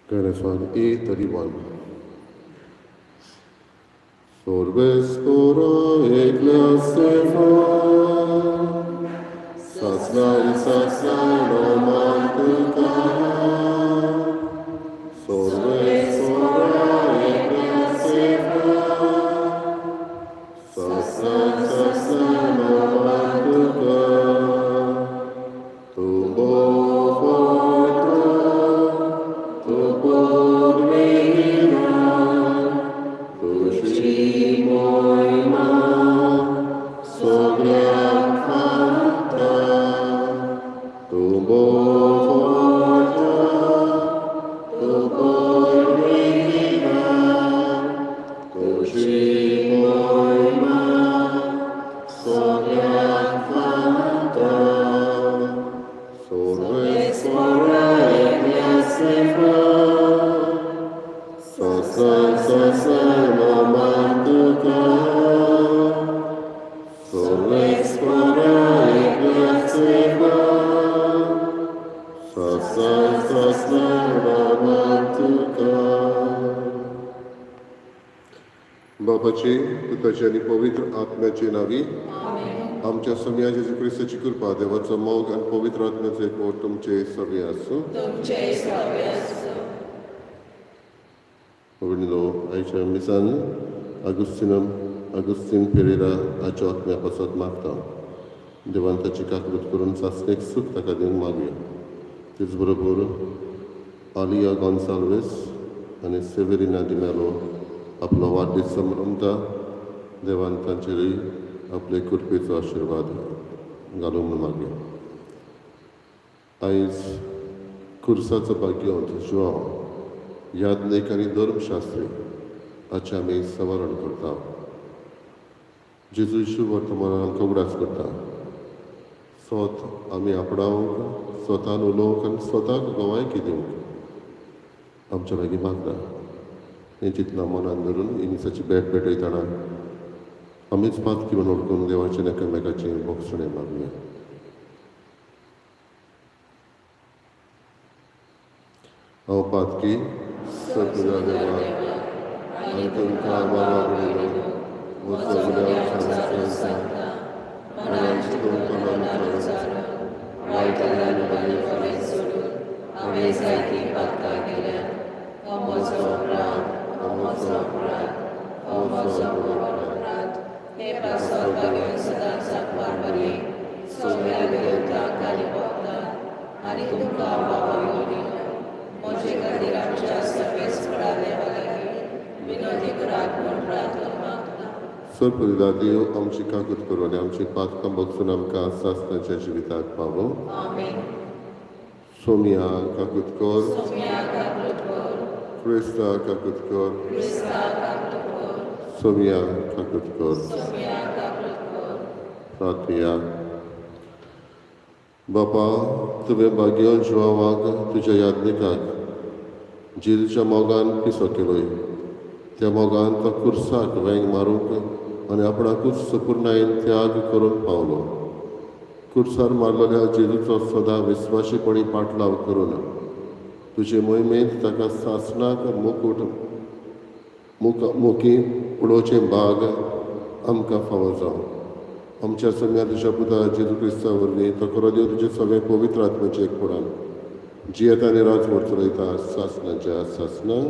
Keresvan E31. Sorbes ora ecclesifa, sasnai romantica. Sorbes ora ecclesifa, sasnai romantica. Tubo forte, tubo mira, tuci moima, sogliam fanta. Tubo forte, tubo mira, tuci moima, sogliam fanta. Sorbes ora ecclesifa, sasai romantica. Sorbes ora ecclesifa, sasai romantica. बापाचे पुताचे आणि पवित्र आत्म्याचे नावी आमच्या सम्या जेजू ख्रिस्ताची कृपा देवाचा मोग आणि पवित्र आत्म्याचे पोट तुमचे सगळे असो. Povino आयच्या मिसान अगुस्तीन पेरेरा हाच्या आत्म्यापासत मागता. देवान ताची काकूत करून सासणेक सूख ताका दिवंक मागुया. तेच बरोबर आलिया गॉन्साल्वेस आनी सेवेरिना डिमेलो आपलो वाडदीस मनयता. देवान तांचेरय आपले कृपेचो आशिर्वाद घालूंक म्हूण मागया. आयज खुर्साचो भाग्यवंत जुआंव यादनेक आनी धर्मशास्त्री हाचें आमी सवारण करता. जेजू येशू वर्तमानांत आमकां उगडास करता. स्वत आमी आपणावंक, स्वतान उलोवंक आनी स्वताक गोवायकी दिवंक आमच्या लागीं मागता. हें चिंतना मनान धरून इनिसाची भेट भेटयतना आमीच पातकी म्हणून ओळखून देवाचे एकामेकाचे मोक्षणे मागुया. हांव पातकी सगळ्या देवाक आनी तुमकां बाबा म्हणिलो म्हजो गुन्यांव सांगता आनी वायटांनी बरी फळें सोडून हांवें जायतीं पातकां केल्या. हो म्हजो अपराध, हो म्हजो अपराध, हो म्हजो अपराध. हे स्वर्गाक घेवन सदांच सांगपाक बरी सगळ्या देवतांक आनी भक्तांक आनी तुमकां बाबा म्हणिलो म्हजे खातीर आमच्या सर्वेस्परा देवा लागीं विनोदी करात म्हूण प्रार्थना मागता. सर्पदा देव आमची काकूत करूं आनी आमची पातकां बगसून आमकां सासणाच्या जिविताक पावो. आमेन. सोमिया काकूत कर, क्रिस्ता काकूत कर, सोमिया काकूत कर. प्रार्थया. बापा, तुवें भाग्यवान जुआंवाक तुज्या यादनिकाक जेजूच्या मोगान पिसो केलोय. त्या मोगान तो खुर्साक वेंग मारूंक आनी आपणाकूच संपूर्णायेन त्याग करूंक पावलो. खुर्सार मारलेल्या जेजूचो सदां विस्वाशीपणी पाटलाव करून तुजे मोहिमेंत ताका सासणाक मोखी उडोवचें भाग आमकां फावो जावं. आमच्या सम्या तुज्या पुता जेजू क्रिस्ता वरवीं तो खरो देव तुजे सगळे पवित्र आत्म्याचे एकपणान जियेत आनी राज वर्तुरयता सासणाच्या सासणां.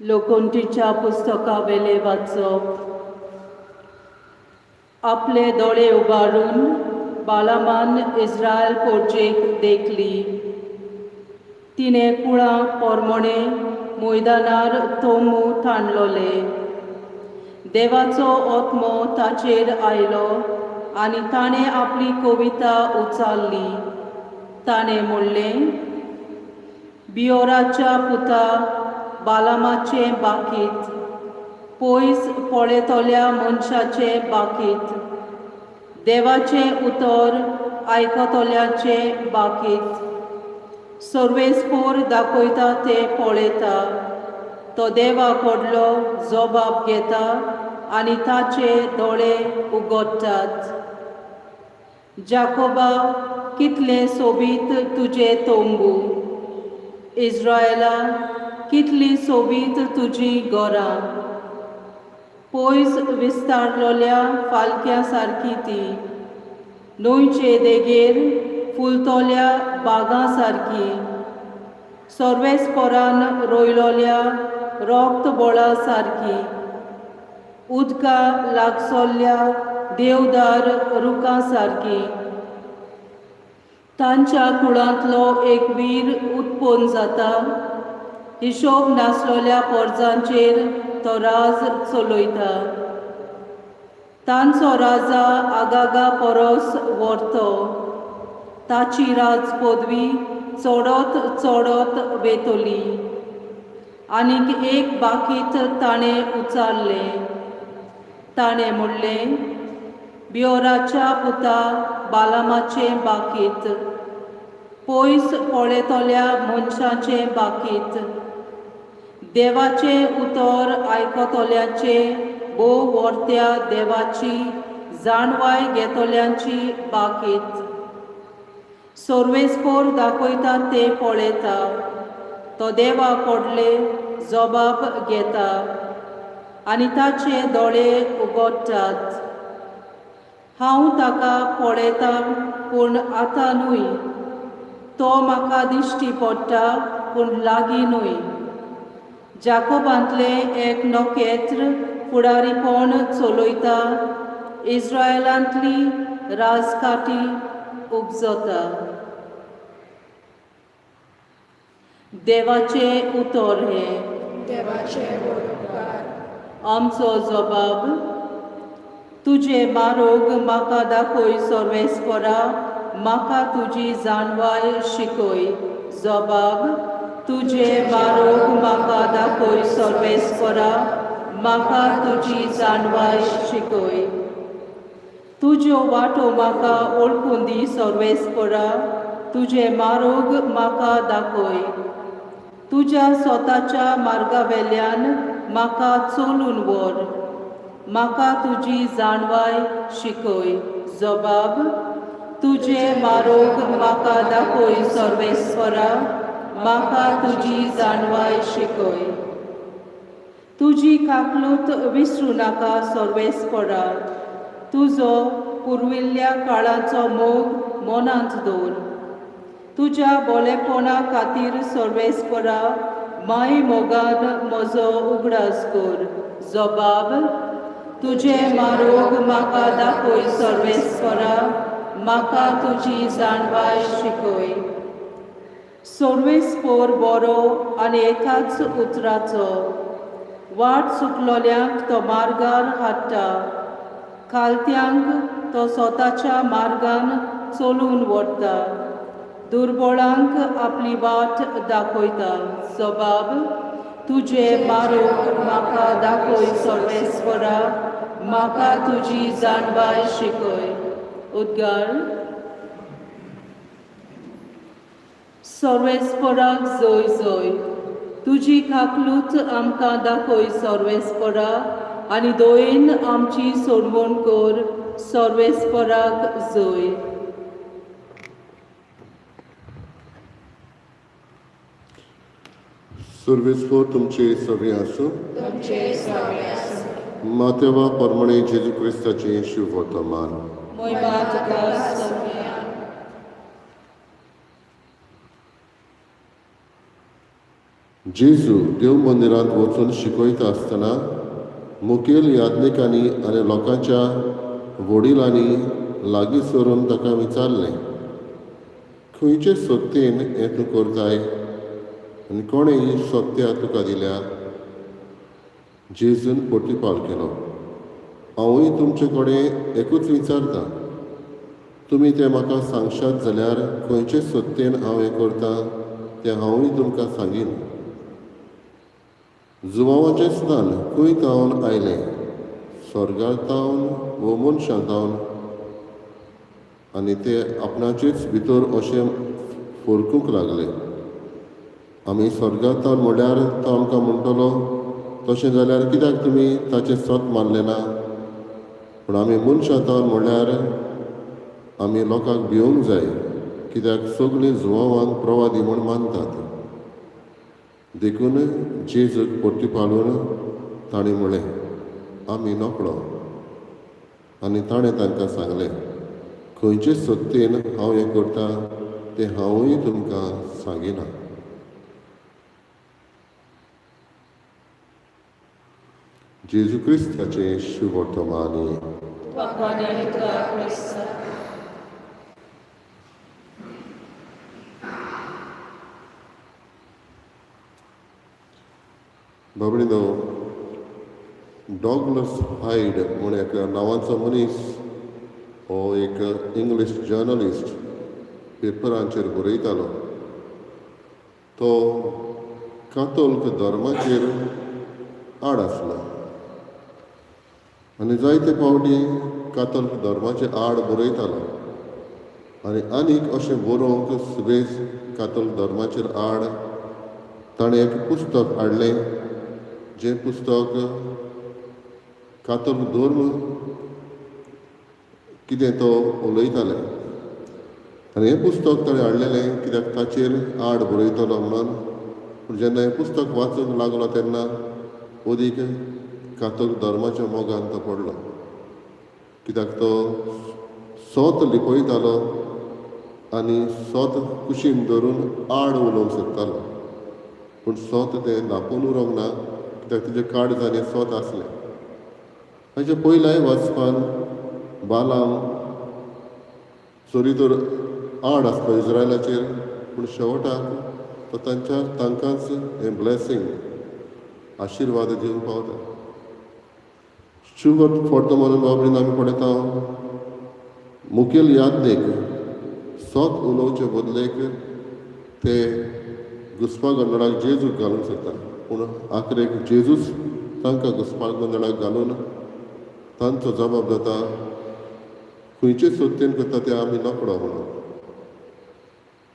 लोकोंटीच्या पुस्तका वेले वाचप. आपले दोळे उबारून बालामान इस्रायल पोरचेक देखली. तिणें कुळां पोरमोणे मैदानार तोमू ताणलोले. देवाचो आत्मो ताचेर आयलो आनी ताणें आपली कविता उचाल्ली. ताणें म्हणलें, बियोराच्या पुता बालामाचे बाकीत, पयस पळयतल्या मनशाचे बाकीत, देवाचे उतर आयकतल्याचे बाकीत. सर्वेस्पोर दाखयता ते पळयता, तो देवा कडलो जबाब घेता आनी ताचे दोळे उगडटात. जाकोबा, कितले सोबीत तुजे तोंबू, इस्रायला, कितली सोबीत तुजी घरां. पयस विस्तारलोल्या फालक्या सारकी ती, न्हंयचे देगेर फुलतोल्या बागां सारकी, सर्वेस्परान रोयलोल्या रोक्तबोळा सारकी, उदका लागसोल्ल्या देवदार रुखां सारकी. तांच्या कुळांतलो एक वीर उत्पन्न जाता, हिशोब नासलोल्या पोरजांचेर तो राज चलयता. तांचो राजा आगागा परस व्हरतो, ताची राज पदवी चडत चडत वेतली. आनीक एक बाकीत ताणें उचारलें. ताणें म्हणलें, बियोराच्या पुता बालामाचें बाकीत, पयस पळयतल्या मनशाचें बाकीत, देवाचें उतर आयकतल्यांचे भोव वर्त्या देवाची जाणवाय घेतल्यांची बाकीत. सर्वेस्पोर दाखयता ते पळयता, तो देवा कडले जबाब घेता आनी ताचे दोळे उगडटात. हांव ताका पळयता पूण आतां न्हय, तो म्हाका दिश्टी पडटा पूण लागीं न्हय. जाकोबांतले एक नोखेत्र फुडारीपण चलयता, इस्रायलांतली राजकाठी उपजता. देवाचे उतर हे देवाचे बरोबर. आमचो जबाब, तुजे मारोग म्हाका दाखय सर्वेस्परा, म्हाका तुजी जाणवाय शिकय. जबाब, तुजे मारोग म्हाका दाखय सर्वेस्परा, म्हाका तुजी जाणवाय शिकय. तुज्यो वाटो म्हाका ओळखून दी सर्वेस्परा, तुजे मारोग म्हाका दाखय. तुज्या स्वताच्या मार्गावेल्यान म्हाका चलून व्हर, म्हाका तुजी जाणवाय शिकय. जबाब, तुजे मारोग म्हाका दाखय सर्वेस्परा, म्हाका तुजी जाणवाय शिकय. तुजी काकलूत विसरू नाका सर्वेस्परा, तुजो पुर्विल्ल्या काळाचो मोग मनांत दवर. तुज्या बोलेपणा खातीर सर्वेस्परा, माय मोगान म्हजो उगडास कर. जबाब, तुजे मारोग म्हाका दाखय सर्वेस्परा, म्हाका तुजी जाणवाय शिकय. सर्वेस्पोर बरो आनी एकाच उतराचो, वाट चुकलोल्यांक तो मार्गार हाडटा, खालत्यांक तो स्वताच्या मार्गान चलून व्हरता, दुर्बळांक आपली वाट दाखयता. जबाब, तुजे मारोग म्हाका दाखय सर्वेस्परा, म्हाका तुजी जाणवाय शिकय. उद्गार. सर्वेस्पराक जय जय. तुजी काकलूत आमकां दाखय सर्वेस्परा, आनी दोयेन आमची सोडवण कर. सर्वेस्पराक जय. सर्वेस्पोर तुमचे सगळे आसूं. तुमचे सगळे आसूं. मातेवा परमणे जेजू क्रिस्ताचे शुभ वर्तमान. महिमा तुका सगळ्या. जेजू देव मंदिरांत वचून शिकयता आसतना मुखेल याज्ञिकांनी आनी लोकांच्या वडिलांनी लागीं सरून ताका विचारलें, खंयचे सत्तेन हें तूं करताय आनी कोणें ही सत्या तुका दिल्या? जेजून प्रतिपाल केलो, हांवूय तुमचे कडेन एकूच विचारतां, तुमी तें म्हाका सांगशात जाल्यार खंयचे सत्तेन हांव हें करतां तें हांवूय तुमकां सांगीन. जुवांवाचें स्नान खंय तावन आयलें, स्वर्गांतावन वो मनशांतावन? आनी ते आपणाचेच भितर अशें फोरकूंक लागले. आमी स्वर्गांतान म्हणल्यार तो आमकां म्हणटलो तशें जाल्यार कित्याक तुमी ताचें सोत मानलें ना. पूण आमी मनशांतान म्हणल्यार आमी लोकांक भिवंक जाय, कित्याक सगळीं जुवांवांक प्रवादी म्हूण मानतात. देखून जेजूक पोर्तिपालून ताणें म्हळें, आमी नकळो. आनी ताणें तांकां सांगलें, खंयचे सत्तेन हांव हें करतां तें हांवूय तुमकां सांगिना. जेजू क्रिस्ताचें शुभ वर्तमानी. Pagani tua Christa. बाबडीनो, डॉगलस हायड म्हूण एक नांवाचो मनीस हो एक इंग्लीश जर्नलिस्ट पेपरांचेर बरयतालो. तो कातोलीक धर्माचेर आड आसलो आनी जायते फावटी कातोलीक धर्माचेर आड बरयतालो. आनी आनीक अशें बरोवंक सुबेज कातोलीक धर्माचेर आड ताणें एक पुस्तक हाडलें, जें पुस्तक कातोलीक धर्म कितें तो उलयताले. आनी हें पुस्तक ताणें हाडलेलें कित्याक ताचेर आड बरयतलो म्हणून. पूण जेन्ना हें पुस्तक वाचूंक लागलो तेन्ना अदीक कातोलीक धर्माच्या मोगान तो पडलो. कित्याक तो सोत लिपयतालो आनी सोत कुशीन धरून आड उलोवंक सोदतालो. पूण सोत तें धांपून उरोंक ना, कित्याक तेजे काळजांत हें सोत आसलें. हाचे पयल्याय वाचपान बालाम चोरी तर आड आसलो इज्रायलाचेर, पूण शेवटाक तो तांकांच हें ब्लेसींग आशिर्वाद दिवंक पावता. शुभ वर्तमान बाबडीन आमी पळयता मुखेल यादनेक सोत उलोवचे बदलेक ते घुस्पा गोंदळाक जेजूक घालूंक सोदता. पूण आखरेक जेजूच तांकां घुस्पा गोंदळाक घालून तांचो जबाब जाता, खंयचे सत्तेन करता तें आमी नकळो म्हणून.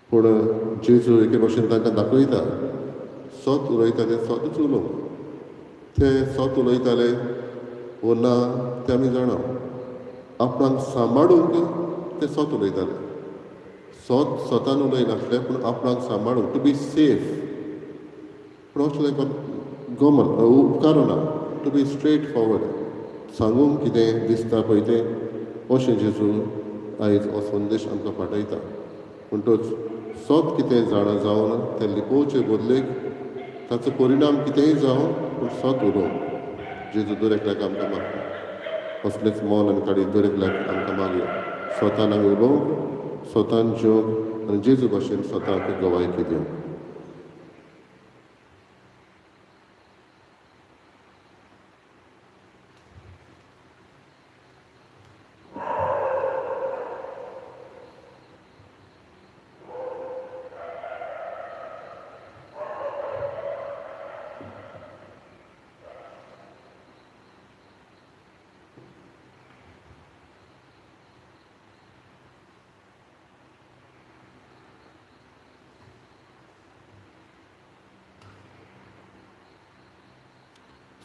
पूण जेजू एके भाशेन तांकां दाखयता, सोत उलयता तें सोतूच उलोवंक. ते सोत उलयताले वो ना तें आमी जाणा. आपणाक सांबाळूंक ते सोत उलयताले. सोत स्वतान उलयनासले, पूण आपणाक सांबाळूंक, टू बी सेफ. पूण अशें लायक उपकारू ना, टू बी स्ट्रेट फॉवर्ड, सांगूंक कितें दिसता पळय तें. अशें जेजू आयज हो संदेश आमकां पाठयता. पूण तो सोत कितें जावन तें लिपोवचे बदलेक ताचो परिणाम कितेंय जावं, पूण सोत उलोवंक जेजू दर एकल्याक आमकां मागता. असलेंच मोल आनी ताडी दर एकल्याक आमकां मागया. स्वतान आमी उलोवंक, स्वतान जेवंक आनी जेजू भाशेन स्वताक गवायकी दिवंक.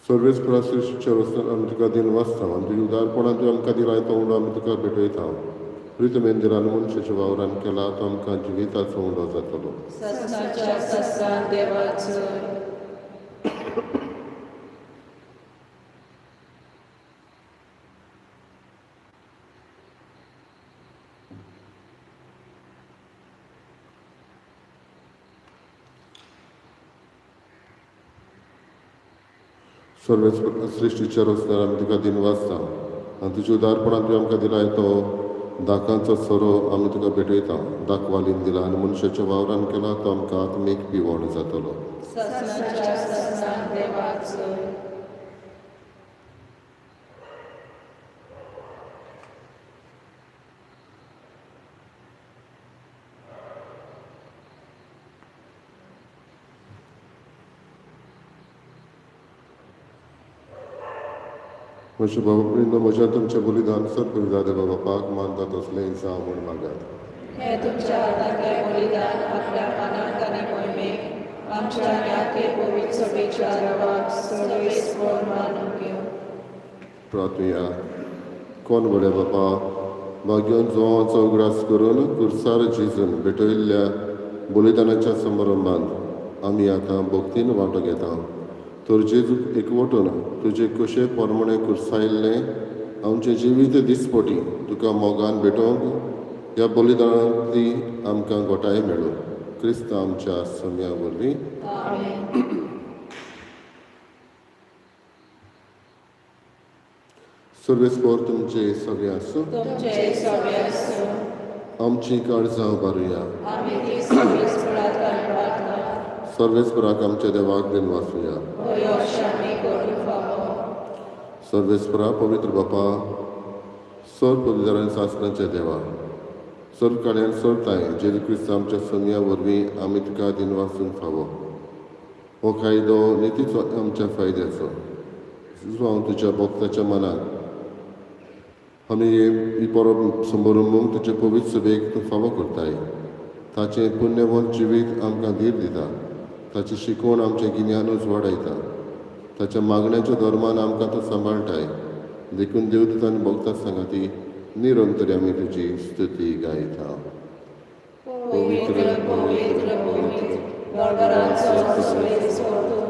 सर्वेच प्रशिश्ट वचून आमी तुका दिन वाचता. आनी तुज्या उदारपणान तुवें आमकां दिलाय तो उंडो आमी तुका भेटयता. प्रीत मेंदिरान मनशाच्या वावरान केला तो आमकां जिविताचो उंडो जातलो. सस्नाच्या सस्नान देवाचो. सर्वेच सृश्टीच्या रचणार आमी तुका दिन वाचता. आनी तुज्या उदारपणान तुवें आमकां दिलाय तो दाकांचो सोरो आमी तुका भेटयता. दाखवालीन दिला आनी मनशाच्या वावरान केला तो आमकां आत्मीक पिवण जातलो. सस्नाच्या सस्नान देवाचो. म्हज्या बाबा म्हज्या तुमचें बलिदान सत्करी जाले बापाक मानता तसलें जावं म्हूण मागात. हे तुमच्या हातांतलें बलिदान आपल्या पानांक आनी मोहिमेक आमच्या याके पवित्र सभेच्या गावात सर्वेस्वर मानून घेऊ. प्रार्थया कोण बरे बापा भाग्योन जोवांचो उगडास करून कुर्सार जेजून भेटयल्ल्या बलिदानाच्या समारंभांत आमी आतां भक्तीन वांटो घेता. तर जेजूक एकवटून तुजे कशे पोरमणे कुर्सायल्ले आमचें जिवीत दिसपटी तुका मोगान भेटोवंक ह्या बलिदानांतली आमकां घोटाय मेळूं. क्रिस्त आमच्या सम्या वरवीं आमेन. सर्वेस्पर तुमचे सगळे आसूं. तुमचे सगळे असो. आमची काळजां बारुया. आमी ती सर्वेस्परात प्रार्थना सर्वेस्पराक आमच्या देवाक बीन वाचुया. होयो शामी करून फावो. सर्वेस्परा पवित्र बापा सर पवित्रान सासणाच्या देवा सर काड्यान सरताय जेजू क्रिस्त आमच्या सन्या वरवीं आमी तुका दिन वाचून फावो. हो कायदो नितीचो आमच्या फायद्याचो जो हांव तुज्या भक्ताच्या मनाक आमी ही परब समारंभांक तुजे पवित्र सभेक तूं फावो करताय. ताचें पुण्यवंत जिवीत आमकां धीर दिता. ताची शिकवण आमचें गिन्यानूच वाडयता. ताच्या मागण्याच्या धर्मान आमकां तूं सांबाळटाय. देखून देवदूत आनी भक्तां सांगाती निरंतर आमी तुजी स्तुती गायता. पवित्र पवित्र पवित्र गणराजो सर्वेस्वर तूं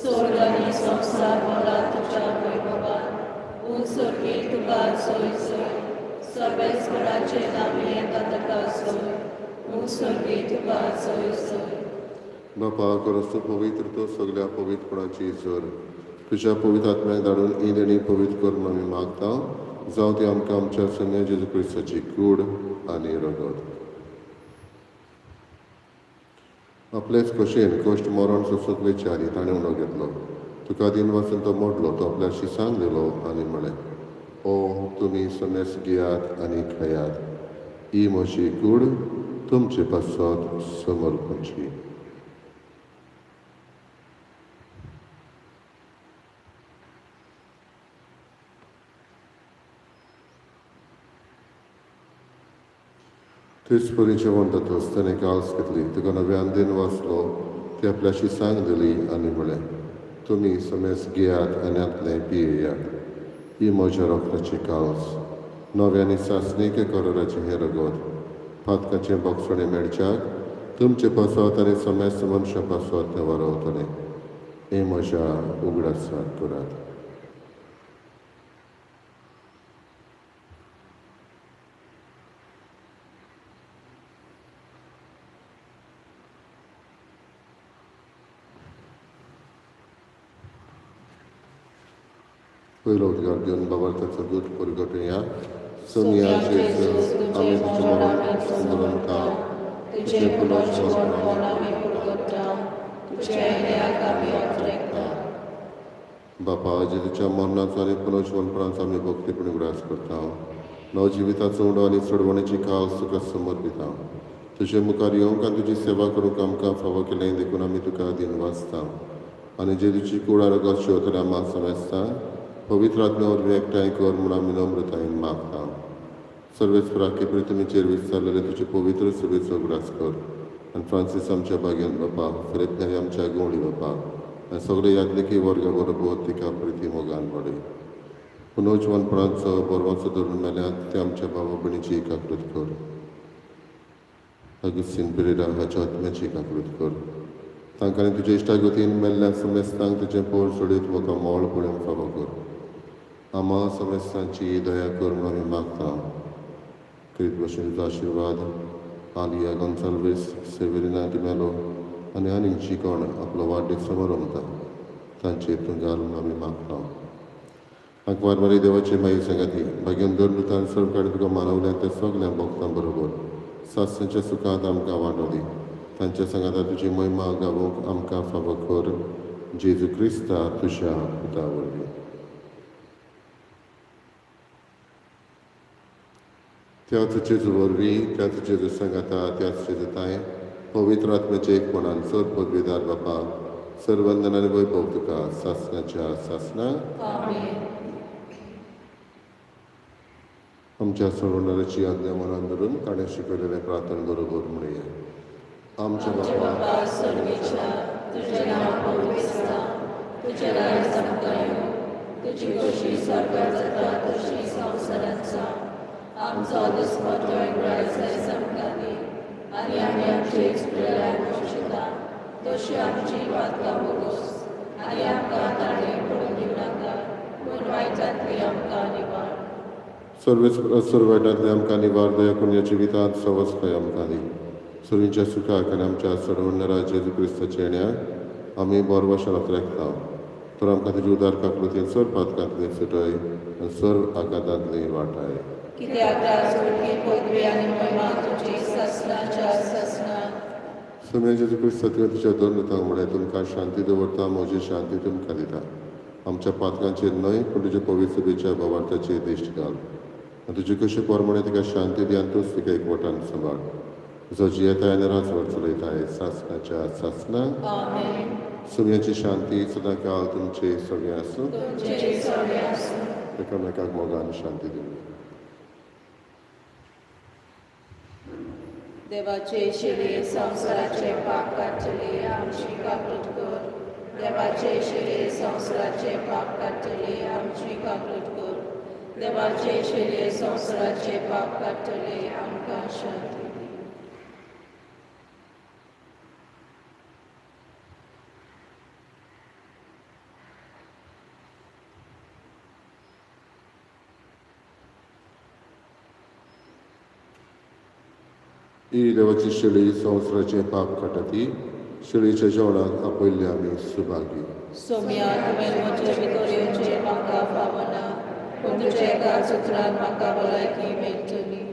स्वर्ग आनी संसार मला तुज्या वैभवान उंचरगी तुका सोय सोय. सर्वेस्पराचे नामे येता ताका सोय. उंचरगी तुका सोय सोय. बापा खरोच तूं पवित्र तो सगळ्या पवित्रपणाची जर तुज्या पवित्र आत्म्याक धाडून ही देणी पवित्र करून आमी मागता. जावं ती आमकां आमच्या सन्या जेजू क्रिस्ताची कूड आनी रगत. आपलेच कशेन कश्ट मरण सोंसूंक विचारी ताणें उणो घेतलो. तुका दिन वाचून तो मोडलो. तो आपल्या शिसांक दिलो आनी म्हळें ओ तुमी सनेस घेयात आनी खायात. ही म्हजी कूड तुमचे पासत समर्पणची. थंयच परी जेवण जातच ताणें काल्स घेतली. तुका नव्यान दिन वाचलो. ती आपल्या शिसांक दिली आनी म्हळें तुमी समेस घेयात आनी आपलें पियेयात. ही म्हज्या रोगताची काल्स नव्यानी सासणीक कराराचें हें रगत फातकाचें बोगसणें मेळच्याक तुमचे पासत आनी समेस्त मनशां पासत तें वारवतलें. हें म्हज्या उगडासाक करात. पयलो उद्गार घेवन बाबार्थाचो दूत परगटुया. सोनिया जेजू आमी तुजें मरण स्मरता. तुजे पुनर्जीवन आमी पुरगटा. तुजे येण्याक आमी अट्रेकता. बापा जेजूच्या मरणाचो आनी पुनर्जीवनपणाचो आमी भक्तीपणी उगडास करता. नवजिविताचो उडो आनी चडवणेची काल्स तुका समर्पिता. तुजे मुखार येवंक आनी तुजी सेवा करूंक आमकां फावो केलें देखून आमी तुका दिन वाचता. आनी जेजूची कूड आनी रगत शेवतले आमाक समेस्ता. पवित्र आत्म्या वरवीं एकठांय कर म्हूण आमी नम्रतायेन मागता. सर्वेस्पराके प्रितमेचेर विस्तारलेले तुजे पवित्र सभेचो उगडास कर. आनी फ्रांसीस आमच्या बागेन बापा फिलिप नेरी आमच्या गवळी बापा आनी सगळे यादनिकी वर्गा बरोबर तिका प्रिती मोगान वाडय. पुनर्जीवनपणाचो बरवाचो धरून मेल्यात ते आमच्या भावा भयणीची एकाकृत कर. अगुस्तीन पेरेरा हाच्या आत्म्याची एकाकृत कर. तांकां आनी तुज्या इश्टागतीन मेल्ल्या समेस्तांक तुजें पोळ सोडीत म्हाका मोळ पळोवंक फावो कर. आमा समेस्तांची दया कर म्हूण आमी मागता. करीत भशेन तुजो आशिर्वाद आलिया गोन्साल्वीस सेवेरिना डिमेलो आनी आनीक कोण आपलो वाडदीस समारंभता तांचे हितून घाल म्हूण आमी मागता. आंकवार मारी देवाची माई सांगाती भाग्यान धर्मतान सर्व काडे तुका मानवल्या त्या सगळ्या भक्तां बरोबर सासणेच्या सुखांत आमकां वांटो दी. तांच्या सांगाता तुजी महिमा गावूंक आमकां फावो कर. जेजू क्रिस्ता तुज्या पुता वरवीं. त्याच जेजू वरवीं त्याच जेजू सांगाता त्याच जेजूताय पवित्र आत्म्याचे एकपणान सर पदवीदार बापा सर्वंदनाने वैभव तुका सासणाच्या सासणा आमच्या सोडवणाऱ्याची आज्ञा मनान धरून ताणें शिकयलेले प्रार्थने बरोबर म्हणया. आमच्या बापा सर्वेच्या तुझे नाव पवित्र तुझे राय समकायो तुझी कशी स्वर्गात जाता तशी संवसारांचा आमचो दिसपतोय रायजाय समकाली आनी आमी आमची इस्पिराय मोशिता तशी आमची वादका बोगोस आनी आमकां ताणे पडून दिवं नाका पूण वायटांतली आमकां निवाड सुरवाटांतले आमकां निवार दया करून ह्या जिवितांत सवस्पय आमकां दी सुरींच्या सुखाक आनी आमच्या सडवणारा जेजू क्रिस्ताच्या येण्याक आमी बोरवशानात रेखता तर आमकां तुजी उदार काकृतीन सर पातकांतली सुटय आनी सर आकांतांतली वाटाय कित्याक राजवटी पदवी आनी महिमा तुजी ससनाच्या ससना सुम्या जेजू क्रिस्ता तुवें तुज्या दोन रुतांक म्हळें तुमकां शांती दवरता म्हजी शांती तुमकां दिता आमच्या पातकांचेर न्हय पूण तुज्या पवित्र सभेच्या भावार्थाचेर दिश्ट घाल आनी तुजी कशी पोरमणे तिका शांती दी आनी तूंच तिका एकवटान सांबाळ जो जियेताय आनी राजवट चलयताय सासनाच्या सासनाक आमेन सुम्याची शांती सदां काळ तुमचे सगळे आसूं तुमचे सगळे आसूं एकामेकाक मोगान शांती दिवं देवाचे शिरे संवसाराचे पाप काडटले आमची काकूट कर देवाचे शिरे संवसाराचे पाप काडटले आमची काकूट कर देवाचे शिरे संवसाराचे पाप काडटले आमकां शांती दी ही देवाची शिळी संवसाराचे पाप काडटा शिळीच्या जेवणाक आपयल्ले आमी सुभागी सोम्या तुवें म्हजे भितोऱ्योचे म्हाका फावना पूण तुजे एका सुत्रान म्हाका भलायकी मेळटली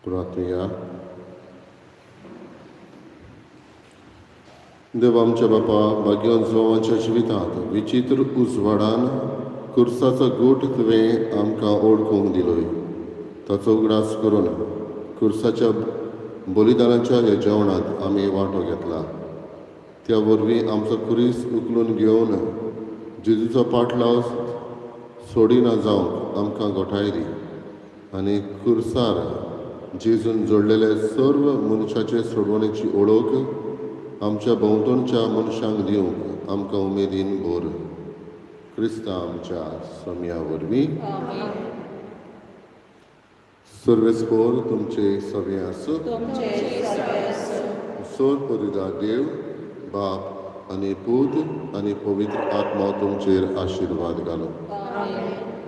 प्रार्थया. देव आमच्या बापा, भाग्यवान जिवांच्या जिवितांत विचित्र उजवाडान कुर्साचो गोठ तुवें आमकां ओळखूंक दिलोय. ताचो उगडास करून कुर्साच्या बलिदानाच्या ह्या जेवणांत आमी वांटो घेतला. त्या वरवीं आमचो कुरीस उखलून घेवन जेजूचो पाटलाव सोडिना जावंक आमकां घोटायली आनी कुर्सार जेजून जोडलेले सर्व मनशाचे सोडवणेची ओळख आमच्या भोंवतणच्या मनशांक दिवंक आमकां उमेदीन भर. क्रिस्ता आमच्या सोम्या वरवीं सर्वेस्पोर तुमचे सवे आसूं. सोर परिदा देव बाप आनी पूत आनी पवित्र आत्मा तुमचेर आशिर्वाद घालो.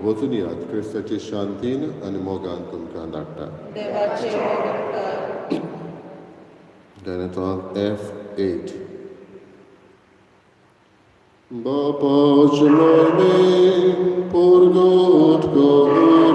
वचून यात क्रिस्ताचे शांतीन आनी मोगान तुमकां धाडटा. Denethon F8. Bapa's name, por God, God.